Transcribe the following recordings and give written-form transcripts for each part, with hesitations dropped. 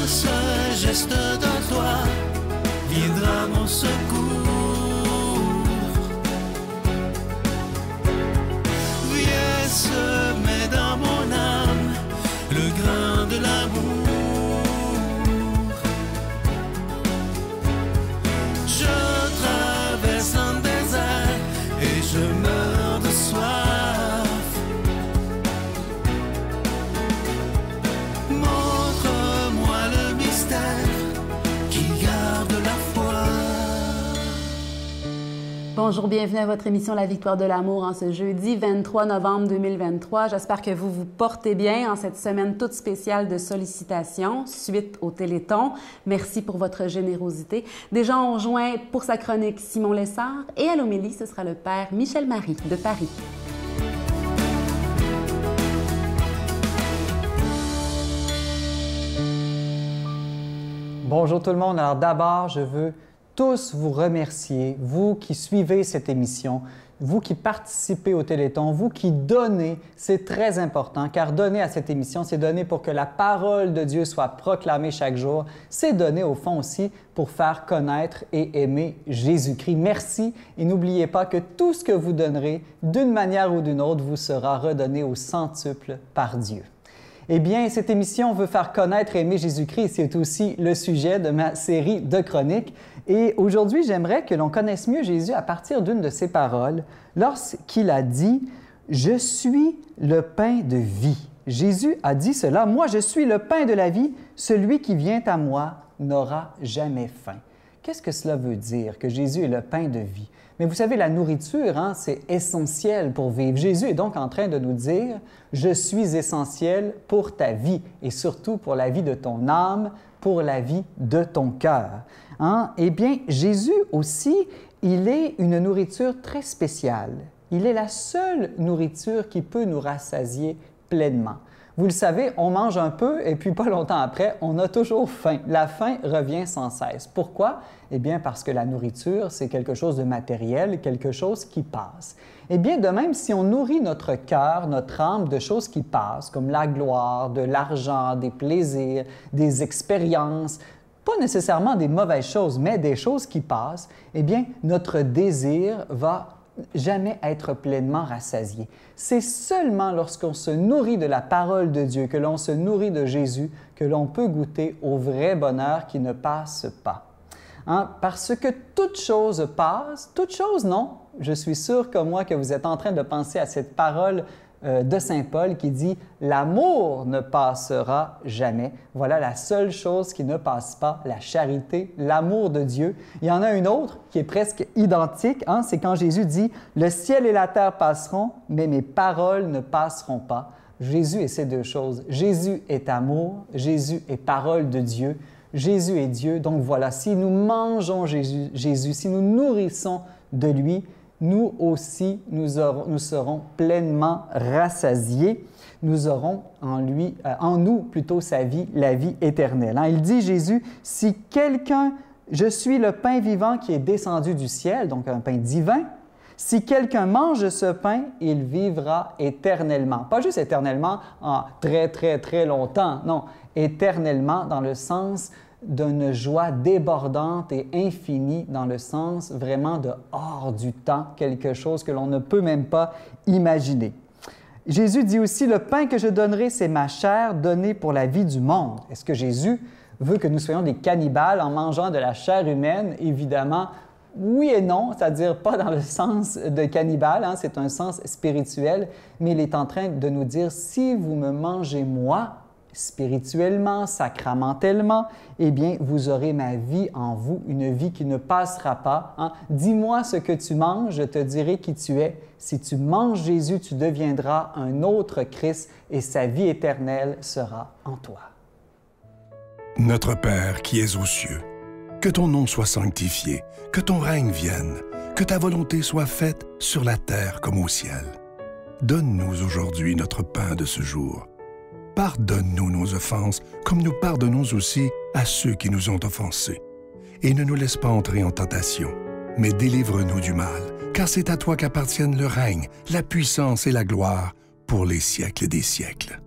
ce geste de toi viendra mon secours. Viens semer dans mon âme le grain de l'amour. Je traverse un désert et je meurs de soif. Montre-moi le mystère qui garde la foi. Bonjour, bienvenue à votre émission La Victoire de l'amour en ce jeudi 23 novembre 2023. J'espère que vous vous portez bien en cette semaine toute spéciale de sollicitations suite au Téléthon. Merci pour votre générosité. Déjà, on rejoint pour sa chronique Simon Lessard et à l'homélie, ce sera le père Michel Marie de Paris. Bonjour tout le monde. Alors d'abord, je veux tous vous remercier, vous qui suivez cette émission, vous qui participez au Téléthon, vous qui donnez, c'est très important, car donner à cette émission, c'est donner pour que la parole de Dieu soit proclamée chaque jour. C'est donner au fond aussi pour faire connaître et aimer Jésus-Christ. Merci et n'oubliez pas que tout ce que vous donnerez, d'une manière ou d'une autre, vous sera redonné au centuple par Dieu. Eh bien, cette émission veut faire connaître et aimer Jésus-Christ. C'est aussi le sujet de ma série de chroniques. Et aujourd'hui, j'aimerais que l'on connaisse mieux Jésus à partir d'une de ses paroles, lorsqu'il a dit « Je suis le pain de vie ». Jésus a dit cela « Moi, je suis le pain de la vie. Celui qui vient à moi n'aura jamais faim. » Qu'est-ce que cela veut dire, que Jésus est le pain de vie? Mais vous savez, la nourriture, c'est essentiel pour vivre. Jésus est donc en train de nous dire « Je suis essentiel pour ta vie et surtout pour la vie de ton âme, pour la vie de ton cœur. » Eh bien, Jésus aussi, il est une nourriture très spéciale. Il est la seule nourriture qui peut nous rassasier pleinement. Vous le savez, on mange un peu et puis pas longtemps après, on a toujours faim. La faim revient sans cesse. Pourquoi? Eh bien, parce que la nourriture, c'est quelque chose de matériel, quelque chose qui passe. Eh bien, de même, si on nourrit notre cœur, notre âme de choses qui passent, comme la gloire, de l'argent, des plaisirs, des expériences, pas nécessairement des mauvaises choses, mais des choses qui passent, eh bien, notre désir va jamais être pleinement rassasié. C'est seulement lorsqu'on se nourrit de la parole de Dieu, que l'on se nourrit de Jésus, que l'on peut goûter au vrai bonheur qui ne passe pas. Parce que toute chose passe, toute chose non. Je suis sûr comme moi que vous êtes en train de penser à cette parole de Saint Paul qui dit « L'amour ne passera jamais ». Voilà la seule chose qui ne passe pas, la charité, l'amour de Dieu. Il y en a une autre qui est presque identique, c'est quand Jésus dit « Le ciel et la terre passeront, mais mes paroles ne passeront pas ». Jésus est ces deux choses. Jésus est amour, Jésus est parole de Dieu, Jésus est Dieu. Donc voilà, si nous mangeons Jésus, si nous nourrissons de lui, nous aussi, nous serons pleinement rassasiés. Nous aurons en nous plutôt sa vie, la vie éternelle. Il dit, Jésus, « Si quelqu'un, je suis le pain vivant qui est descendu du ciel, donc un pain divin, si quelqu'un mange ce pain, il vivra éternellement. » Pas juste éternellement en très, très, très longtemps, non, éternellement dans le sens d'une joie débordante et infinie, dans le sens vraiment de hors du temps, quelque chose que l'on ne peut même pas imaginer. Jésus dit aussi, « Le pain que je donnerai, c'est ma chair donnée pour la vie du monde. » Est-ce que Jésus veut que nous soyons des cannibales en mangeant de la chair humaine? Évidemment, oui et non, c'est-à-dire pas dans le sens de cannibale, c'est un sens spirituel, mais il est en train de nous dire, si vous me mangez moi, spirituellement, sacramentellement, eh bien, vous aurez ma vie en vous, une vie qui ne passera pas. Dis-moi ce que tu manges, je te dirai qui tu es. Si tu manges Jésus, tu deviendras un autre Christ et sa vie éternelle sera en toi. Notre Père qui es aux cieux, que ton nom soit sanctifié, que ton règne vienne, que ta volonté soit faite sur la terre comme au ciel. Donne-nous aujourd'hui notre pain de ce jour. Pardonne-nous nos offenses, comme nous pardonnons aussi à ceux qui nous ont offensés. Et ne nous laisse pas entrer en tentation, mais délivre-nous du mal, car c'est à toi qu'appartiennent le règne, la puissance et la gloire pour les siècles des siècles.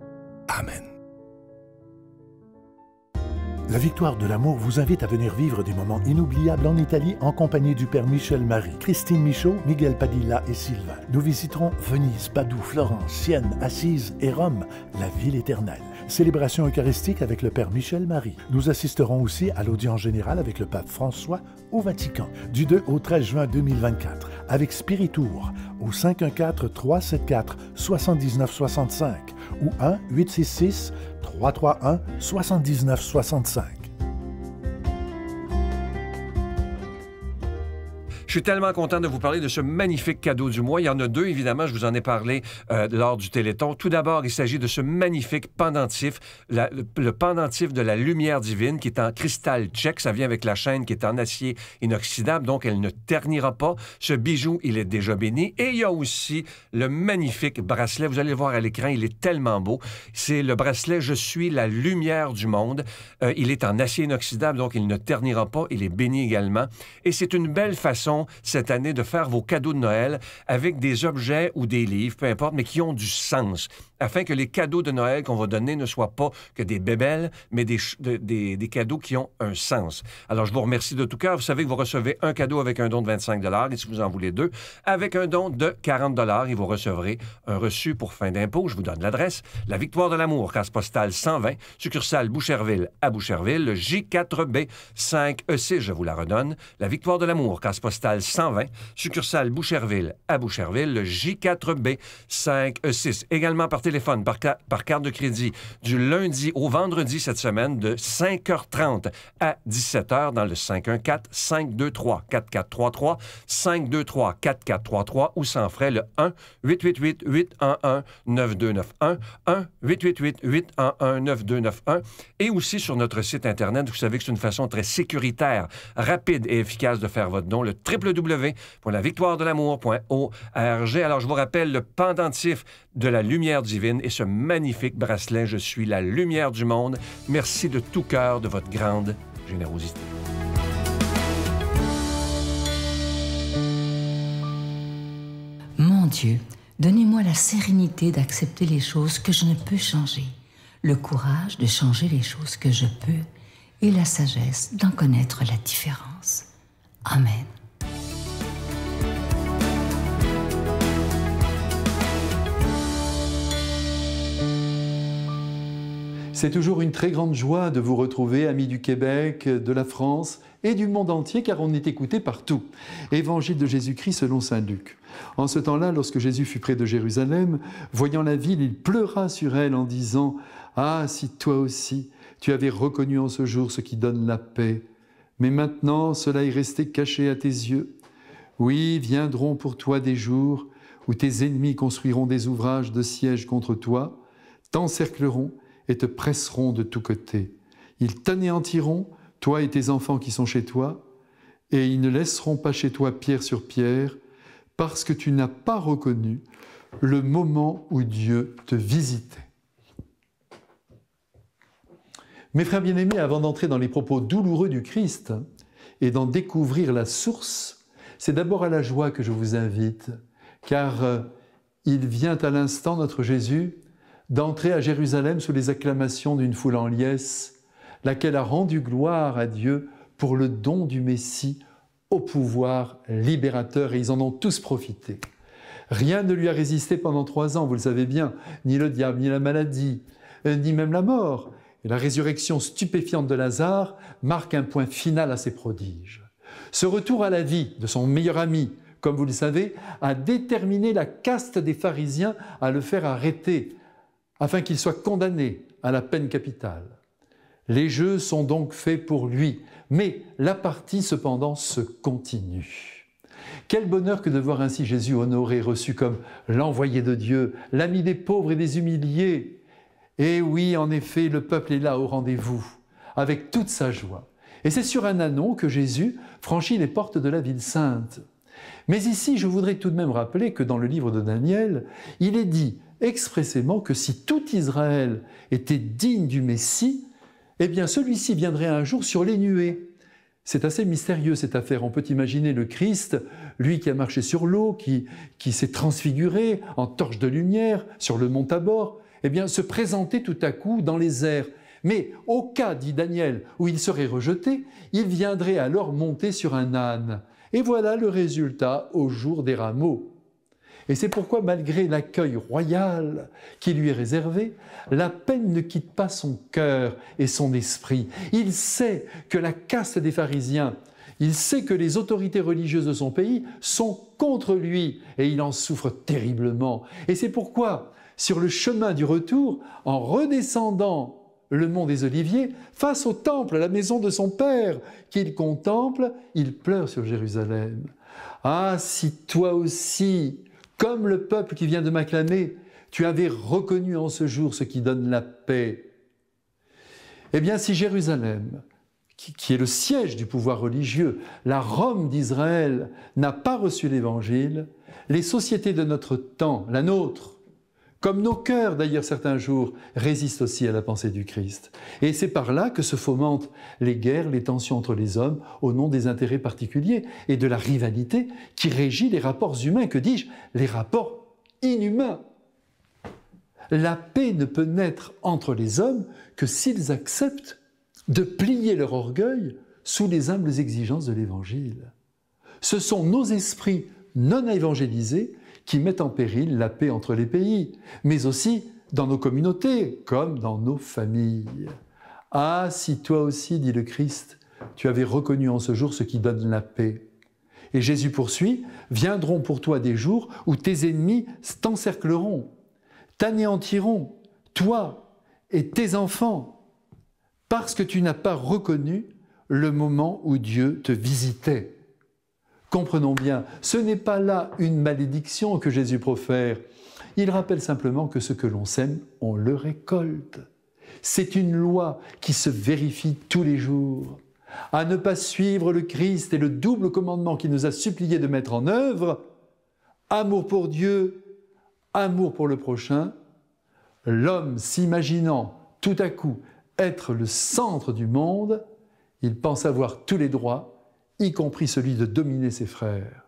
Amen. La Victoire de l'amour vous invite à venir vivre des moments inoubliables en Italie en compagnie du Père Michel Marie, Christine Michaud, Miguel Padilla et Sylvain. Nous visiterons Venise, Padoue, Florence, Sienne, Assise et Rome, la ville éternelle. Célébration eucharistique avec le Père Michel Marie. Nous assisterons aussi à l'audience générale avec le Pape François au Vatican, du 2 au 13 juin 2024, avec Spiritour au 514-374-7965 ou 1-866-331-7965. Je suis tellement content de vous parler de ce magnifique cadeau du mois. Il y en a deux, évidemment, je vous en ai parlé lors du Téléthon. Tout d'abord, il s'agit de ce magnifique pendentif, le pendentif de la lumière divine qui est en cristal tchèque. Ça vient avec la chaîne qui est en acier inoxydable, donc elle ne ternira pas. Ce bijou, il est déjà béni. Et il y a aussi le magnifique bracelet. Vous allez le voir à l'écran, il est tellement beau. C'est le bracelet « Je suis la lumière du monde ». Il est en acier inoxydable, donc il ne ternira pas. Il est béni également. Et c'est une belle façon cette année de faire vos cadeaux de Noël avec des objets ou des livres, peu importe, mais qui ont du sens, afin que les cadeaux de Noël qu'on va donner ne soient pas que des bébelles, mais des cadeaux qui ont un sens. Alors, je vous remercie de tout cœur. Vous savez que vous recevez un cadeau avec un don de 25 $ et si vous en voulez deux, avec un don de 40 $ et vous recevrez un reçu pour fin d'impôt. Je vous donne l'adresse. La Victoire de l'amour, case postale 120, succursale Boucherville à Boucherville, le J4B 5E6, je vous la redonne. La Victoire de l'amour, case postale 120, succursale Boucherville à Boucherville, le J4B 5E6. Également par téléphone, par carte de crédit, du lundi au vendredi cette semaine, de 5h30 à 17h dans le 514-523-4433, 523-4433 ou sans frais le 1-888-811-9291, 1-888-811-9291 et aussi sur notre site Internet. Vous savez que c'est une façon très sécuritaire, rapide et efficace de faire votre don, le www.lavictoiredelamour.org. Alors, je vous rappelle le pendentif de la lumière divine et ce magnifique bracelet « Je suis la lumière du monde ». Merci de tout cœur de votre grande générosité. Mon Dieu, donnez-moi la sérénité d'accepter les choses que je ne peux changer, le courage de changer les choses que je peux et la sagesse d'en connaître la différence. Amen. C'est toujours une très grande joie de vous retrouver, amis du Québec, de la France et du monde entier, car on est écouté partout. Évangile de Jésus-Christ selon saint Luc. En ce temps-là, lorsque Jésus fut près de Jérusalem, voyant la ville, il pleura sur elle en disant « Ah, si toi aussi, tu avais reconnu en ce jour ce qui donne la paix, mais maintenant cela est resté caché à tes yeux. Oui, viendront pour toi des jours où tes ennemis construiront des ouvrages de siège contre toi, t'encercleront, et te presseront de tous côtés. Ils t'anéantiront, toi et tes enfants qui sont chez toi, et ils ne laisseront pas chez toi pierre sur pierre, parce que tu n'as pas reconnu le moment où Dieu te visitait. » Mes frères bien-aimés, avant d'entrer dans les propos douloureux du Christ et d'en découvrir la source, c'est d'abord à la joie que je vous invite, car il vient à l'instant, notre Jésus, d'entrer à Jérusalem sous les acclamations d'une foule en liesse, laquelle a rendu gloire à Dieu pour le don du Messie au pouvoir libérateur, et ils en ont tous profité. Rien ne lui a résisté pendant 3 ans, vous le savez bien, ni le diable, ni la maladie, ni même la mort. Et la résurrection stupéfiante de Lazare marque un point final à ces prodiges. Ce retour à la vie de son meilleur ami, comme vous le savez, a déterminé la caste des pharisiens à le faire arrêter, afin qu'il soit condamné à la peine capitale. Les jeux sont donc faits pour lui, mais la partie cependant se continue. Quel bonheur que de voir ainsi Jésus honoré, reçu comme l'envoyé de Dieu, l'ami des pauvres et des humiliés. Et oui, en effet, le peuple est là au rendez-vous, avec toute sa joie. Et c'est sur un ânon que Jésus franchit les portes de la ville sainte. Mais ici, je voudrais tout de même rappeler que dans le livre de Daniel, il est dit expressément que si tout Israël était digne du Messie, eh bien celui-ci viendrait un jour sur les nuées. C'est assez mystérieux cette affaire. On peut imaginer le Christ, lui qui a marché sur l'eau, qui s'est transfiguré en torche de lumière sur le mont Tabor, eh bien se présenter tout à coup dans les airs. Mais au cas, dit Daniel, où il serait rejeté, il viendrait alors monter sur un âne. Et voilà le résultat au jour des rameaux. Et c'est pourquoi, malgré l'accueil royal qui lui est réservé, la peine ne quitte pas son cœur et son esprit. Il sait que la caste des pharisiens, il sait que les autorités religieuses de son pays sont contre lui et il en souffre terriblement. Et c'est pourquoi, sur le chemin du retour, en redescendant le mont des Oliviers, face au temple, à la maison de son père, qu'il contemple, il pleure sur Jérusalem. Ah, si toi aussi, comme le peuple qui vient de m'acclamer, tu avais reconnu en ce jour ce qui donne la paix. Eh bien, si Jérusalem, qui est le siège du pouvoir religieux, la Rome d'Israël, n'a pas reçu l'Évangile, les sociétés de notre temps, la nôtre, comme nos cœurs d'ailleurs certains jours, résistent aussi à la pensée du Christ. Et c'est par là que se fomentent les guerres, les tensions entre les hommes, au nom des intérêts particuliers et de la rivalité qui régit les rapports humains, que dis-je, les rapports inhumains. La paix ne peut naître entre les hommes que s'ils acceptent de plier leur orgueil sous les humbles exigences de l'Évangile. Ce sont nos esprits non évangélisés qui mettent en péril la paix entre les pays, mais aussi dans nos communautés, comme dans nos familles. Ah, si toi aussi, dit le Christ, tu avais reconnu en ce jour ce qui donne la paix. Et Jésus poursuit, « Viendront pour toi des jours où tes ennemis t'encercleront, t'anéantiront, toi et tes enfants, parce que tu n'as pas reconnu le moment où Dieu te visitait. » Comprenons bien, ce n'est pas là une malédiction que Jésus profère. Il rappelle simplement que ce que l'on sème, on le récolte. C'est une loi qui se vérifie tous les jours. À ne pas suivre le Christ et le double commandement qu'il nous a supplié de mettre en œuvre, amour pour Dieu, amour pour le prochain, l'homme s'imaginant tout à coup être le centre du monde, il pense avoir tous les droits, y compris celui de dominer ses frères.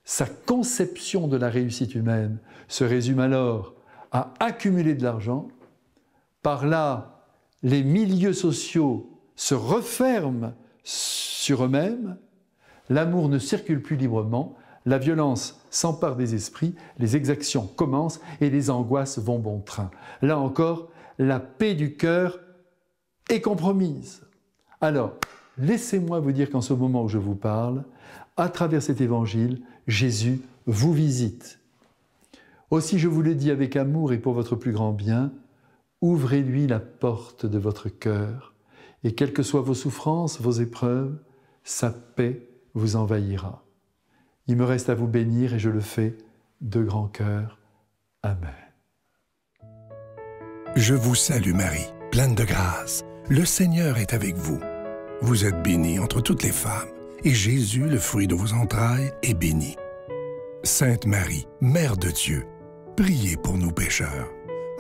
Sa conception de la réussite humaine se résume alors à accumuler de l'argent. Par là, les milieux sociaux se referment sur eux-mêmes, l'amour ne circule plus librement, la violence s'empare des esprits, les exactions commencent et les angoisses vont bon train. Là encore, la paix du cœur est compromise. Alors, laissez-moi vous dire qu'en ce moment où je vous parle, à travers cet évangile, Jésus vous visite. Aussi, je vous le dis avec amour et pour votre plus grand bien, ouvrez-lui la porte de votre cœur, et quelles que soient vos souffrances, vos épreuves, sa paix vous envahira. Il me reste à vous bénir et je le fais de grand cœur. Amen. Je vous salue Marie, pleine de grâce. Le Seigneur est avec vous. Vous êtes bénie entre toutes les femmes, et Jésus, le fruit de vos entrailles, est béni. Sainte Marie, Mère de Dieu, priez pour nous pécheurs,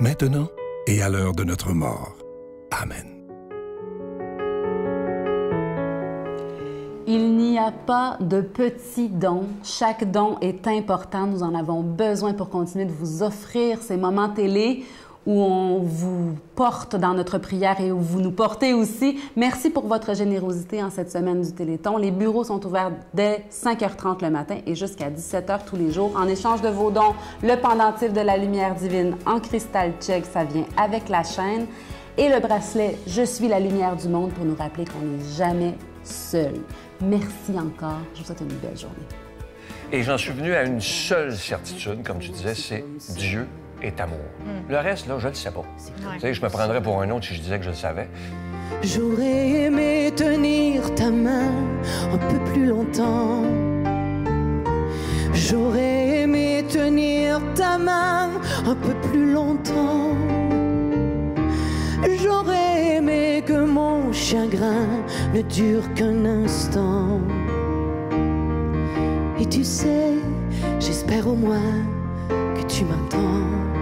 maintenant et à l'heure de notre mort. Amen. Il n'y a pas de petits dons. Chaque don est important. Nous en avons besoin pour continuer de vous offrir ces moments télé où on vous porte dans notre prière et où vous nous portez aussi. Merci pour votre générosité en cette semaine du Téléthon. Les bureaux sont ouverts dès 5h30 le matin et jusqu'à 17h tous les jours. En échange de vos dons, le pendentif de la lumière divine en cristal tchèque, ça vient avec la chaîne, et le bracelet « Je suis la lumière du monde » pour nous rappeler qu'on n'est jamais seul. Merci encore. Je vous souhaite une belle journée. Et j'en suis venu à une seule certitude, comme tu disais, c'est Dieu est amour. Le reste, là, je le sais pas. Tu sais, je me prendrais pour un autre si je disais que je le savais. J'aurais aimé tenir ta main un peu plus longtemps. J'aurais aimé tenir ta main un peu plus longtemps. J'aurais aimé que mon chagrin ne dure qu'un instant. Et tu sais, j'espère au moins que tu m'entends.